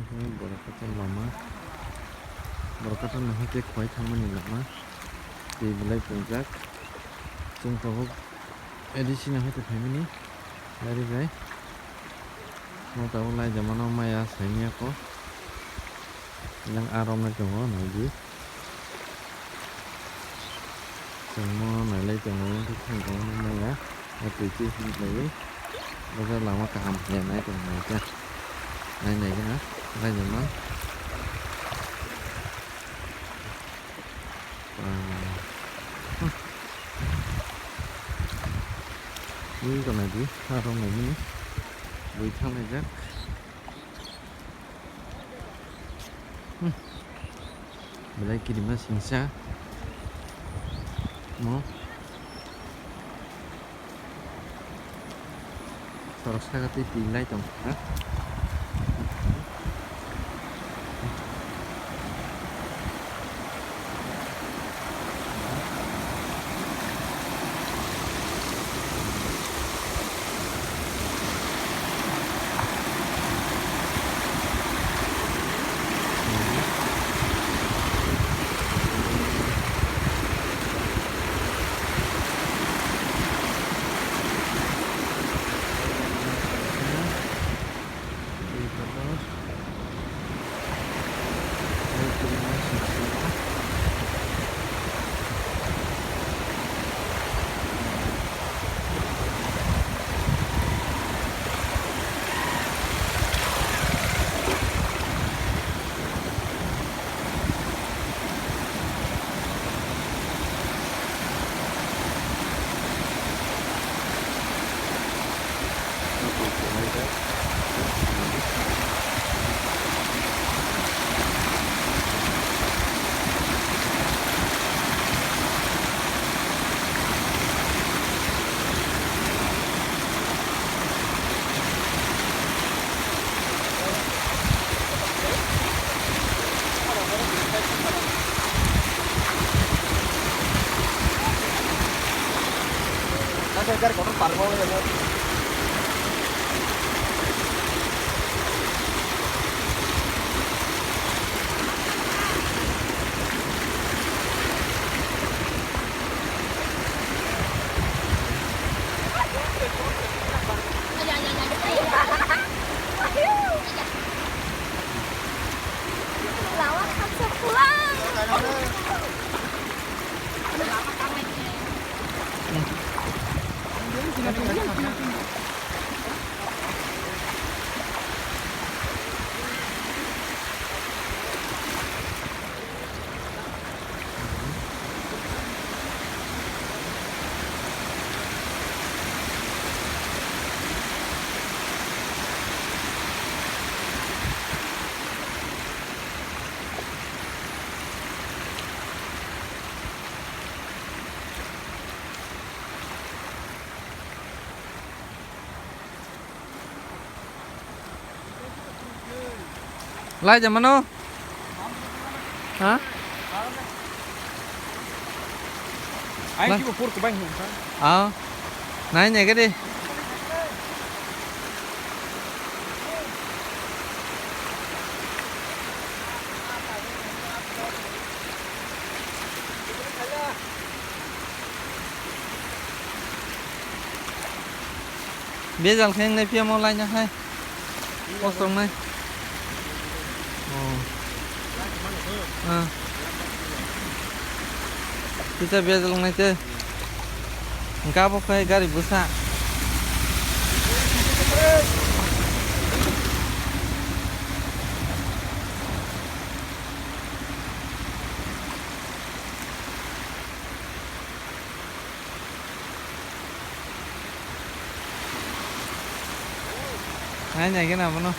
Borokata lama borokata nahote khwai thamani lama tei belai pungjak chungkrogo edisina hoite phaimani lari bai motabo laijamano maya saimiyako ilang aromnai tongo naigi chungmo nailai tongo thungkong maya tuichi hinglai boja lama kaham phainai tongo naika nainai gana laijama ini kena di arong ini buitang aja belai kiriman singsa mau soros kagati pilai tong Cari kotor parko ya. Lawak langsung pulang. Lai zaman no? Hah? Ai ki pur ko bang hu sa. Nai nhảy cái đi. Biết rằng thế này phía mau lai nha hay. Có sông này. Kita biasa long itu, enggak apa kayak gari besar. Nanya kenapa no?